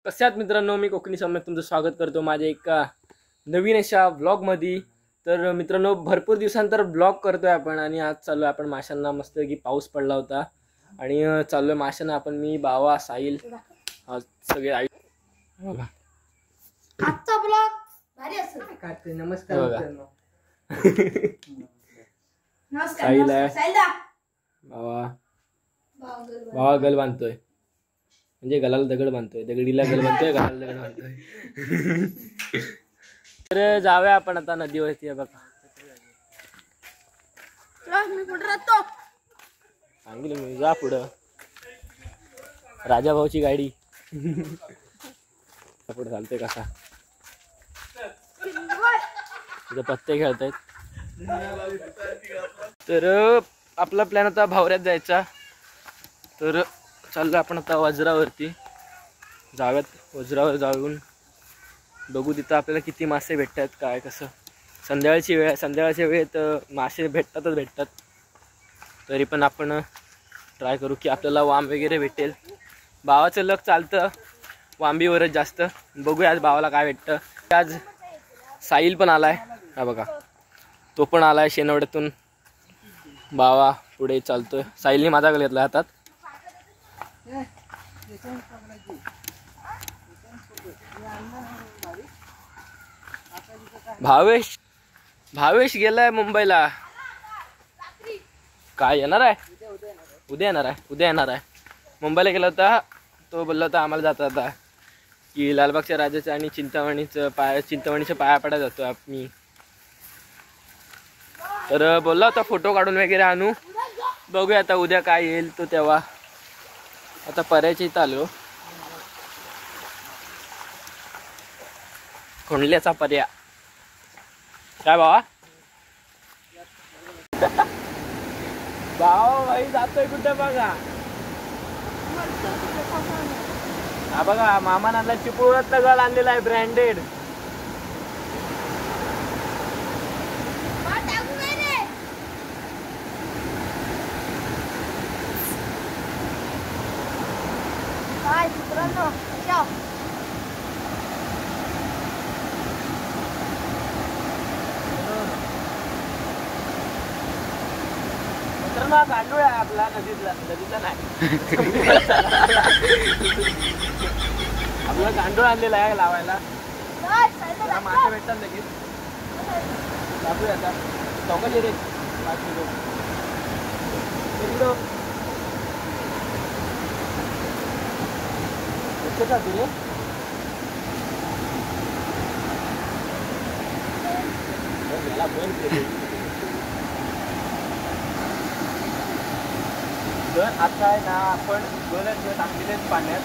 कसे आहात मित्रांनो, मी कोकणी सम्यक तुमचं स्वागत करतो माझ्या एका नवीन अशा व्लॉगमध्ये। तर मित्रांनो, भरपूर दिवसांतर व्लॉग करतोय आपण आणि आज चालू आहे आपण माशांना। मस्त की पाऊस पडला होता आणि चालू आहे माशांना आपण, मी बावा साहिल सगळे आई बघा। आजचा ब्लॉग भारी असेल काढते। नमस्कार मित्रांनो। नमस्कार साहिल आहे, साहिलदा बावा बावा गल बांधतोय, म्हणजे गलाला दगड बांधतोय, दगडीला गल बांधतोय, गलाला दगड बांधतोय। तर जाऊया आपण आता नदीवरती। आहे बघा, मी कुठे राहतो सांगितलं मी, जा पुढं। राजा भाऊची गाडी पुढे चालतोय कसा, तिथं पत्ते खेळतायत। तर आपला प्लॅन होता भावऱ्यात जायचा, तर चाललो आपण आता वज्रावरती। जाव्यात वज्रावर जाऊन बघू तिथं आपल्याला किती मासे भेटतात, काय कसं। संध्याकाळची वेळ, संध्याकाळच्या वेळेत मासे भेटतात, तरी पण आपण ट्राय करू की आपल्याला वाम वगैरे भेटेल। भावाचं लक चालतं वांबीवरच जास्त, बघूया आज भावाला काय भेटतं। आज साहिल पण आलाय, हा बघा तो पण आलाय शेनवड्यातून। भावा पुढे चालतोय, साहिलने माझा गल घेतला हातात। भावेश गेलाय मुंबईला, काय येणार आहे उद्या येणार आहे। मुंबईला गेला होता तो, बोलला होता आम्हाला जाता जाता की लालबागच्या राजाचं आणि चिंतामणीच्या पाया पडा जातो आम्ही। तर बोलला होता फोटो काढून वगैरे आणू, बघूया आता उद्या काय येईल तो तेव्हा। आता पर्यायच्या इथं आलो, खोंडल्याचा पर्या। काय भावा भाऊ भाई जातोय कुठे बघा, हा बघा मामा नाला चिपळूणात गळ आणलेला आहे ब्रँडेड। गांडूळ आहे आपला, नदीतला नाही आपला गांडूळ आणलेला आहे लावायला। मासे भेटतात लगेच, टाकूया आता चौकाचे रे 5 किलो रे। आता आहे ना आपण 2 दिवस टाकलेत पाण्यात,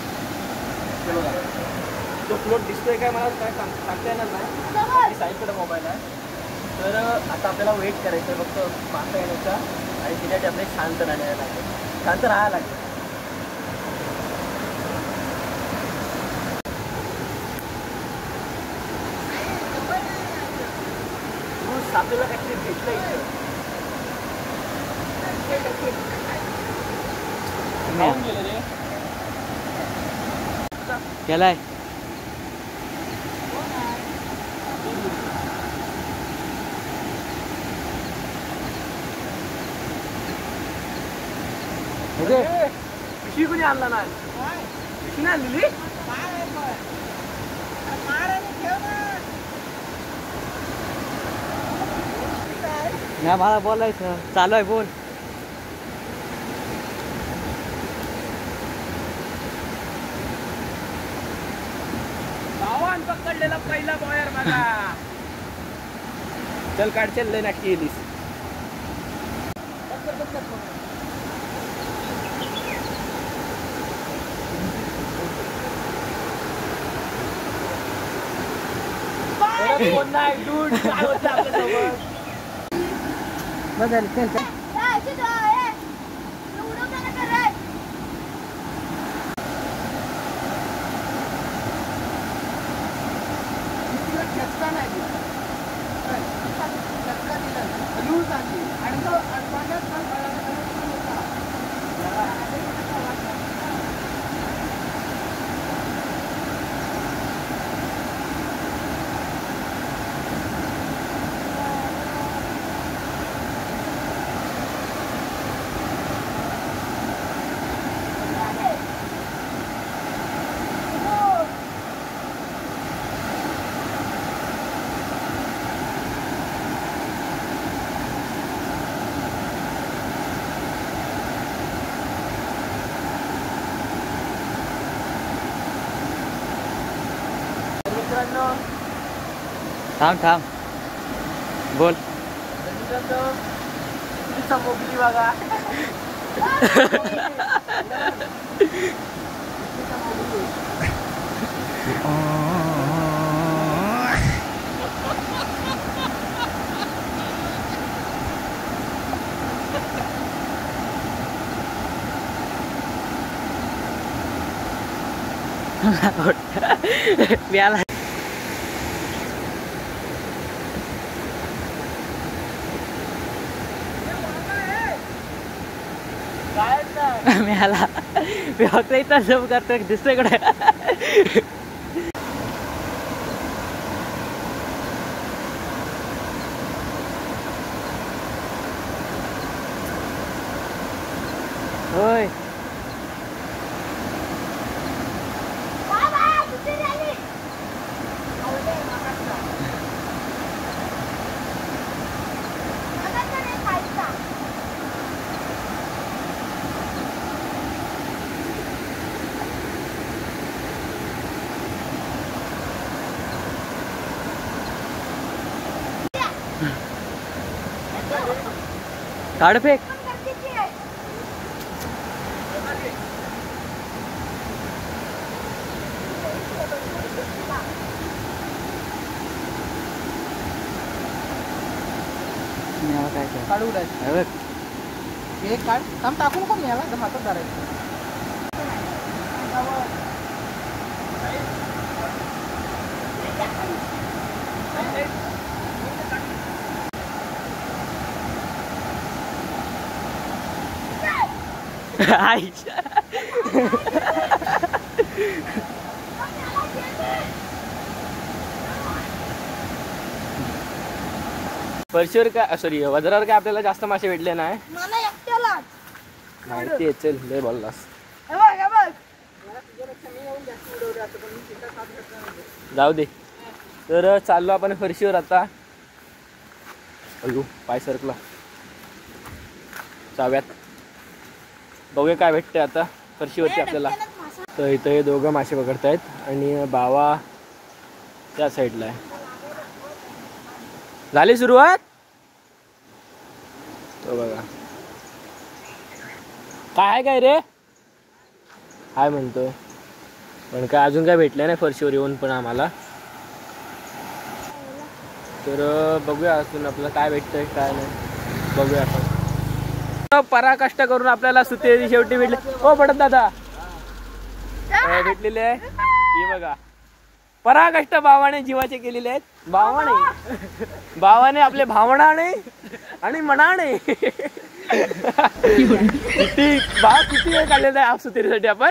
तो फ्लोट दिसतोय काय मला काय सांगता येणार नाही, साईडकडे मोबाईल आहे। तर आता आपल्याला वेट करायचं आहे फक्त मासा येण्याचा, आणि तिच्यासाठी आपल्याला शांत राहायला लागेल, आपल्याला काहीतरी भेटलं इथं गेलं रे केलाय। पिशवी कोणी आणला नाही, पिशवी नाही आणलेली, नाही मला बोलायचं चालू आहे, बोल। भावान पकडलेला पहिला बॉयर बघा, चल काढ, चल लय नाटकी येलीस। कोण नाही डूड, काय होतं आपल्यासोबत बदल चल मित्रांनो थांब बोल. मोगली बघा. मिळाला. मिळाला. मी फक्त इथं झूम करतो दिसतोय इकडे. होय काढ फेक. काढू एक काढ काम टाकू नको मी याला हातात धरायचं. फरशीवर काय सॉरी वज्रावर काय आपल्याला जास्त मासे भेटले नाही. मला एकट्याला माहिती आहे. चल लय बोललास. जाऊ दे. तर चाललो आपण फरशीवर आता. अयो पाय सरकला. जाऊयात बघूया काय भेटते आता फरशीवरती आपल्याला. तर इथं हे दोघं मासे पकडतायत आणि बावा त्या साईडला आहे. झाली सुरुवात. तो बघा काय रे हाय म्हणतोय पण काय अजून काय भेटलं नाही फरशीवर येऊन पण आम्हाला. तर बघूया अजून आपल्याला काय भेटतंय काय नाही बघूया आपण. पराकष्ट करून आपल्याला सुतेरी शेवटी भेटले. ओ पडत दादा भेटलेले आहे. हे बघा पराकष्ट भावाने जीवाचे केलेले आहेत. भावाने आपले भावनाने आणि मनाने किती काढलेलं आहे सुतेरीसाठी आपण.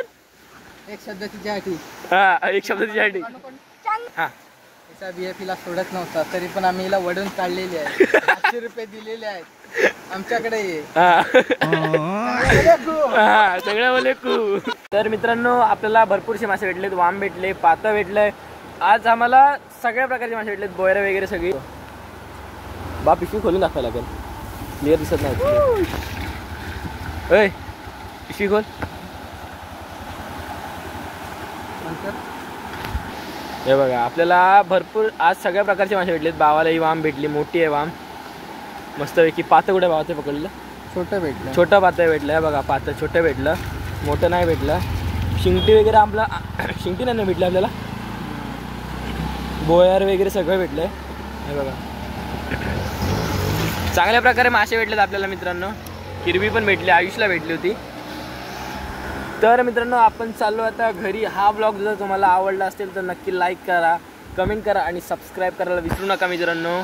एक शब्दाची जाठी. हा एक शब्दाची जाठी. हा BFला सोडत नव्हता तरी पण आम्ही हिला वडून काढलेली आहे. 500 रुपये दिलेले आहेत आमच्याकडे ये. सगळं बोले कू. तर मित्रांनो आपल्याला भरपूरसे मासे भेटलेत. वाम भेटले, पाता भेटलंय. आज आम्हाला सगळ्या प्रकारचे मासे भेटलेत. बोयरा वगैरे सगळी. बा पिशवी खोलून दाखवायला लागेल. क्लिअर दिसत नाही. पिशवी खोल. हे बघा आपल्याला भरपूर आज सगळ्या प्रकारचे मासे भेटलेत. बावाला ही वाम भेटली. मोठी आहे वाम मस्तपैकी. पातं कुठे भावाचं पकडलं. छोटं भेटलं. छोटं पातं भेटलं. बघा पातं छोटं भेटलं. मोठं नाही भेटलं. शिंगटी वगैरे आपला शिंगटी नाही भेटलं आपल्याला. बोयार वगैरे सगळं भेटलंय. हे बघा चांगल्या प्रकारे मासे भेटलेत आपल्याला मित्रांनो. हिरवी पण भेटली. आयुषला भेटली होती. तर मित्रांनो आपण चाललो आता घरी. हा ब्लॉग जर तुम्हाला आवडला असेल तर नक्की लाईक करा, कमेंट करा आणि सबस्क्राईब करायला विसरू नका मित्रांनो.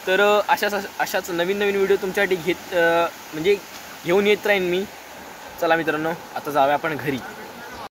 तर अशाच नवीन व्हिडिओ तुमच्यासाठी घेऊन येत राहीन मी. चला मित्रांनो आता जाऊया आपण घरी.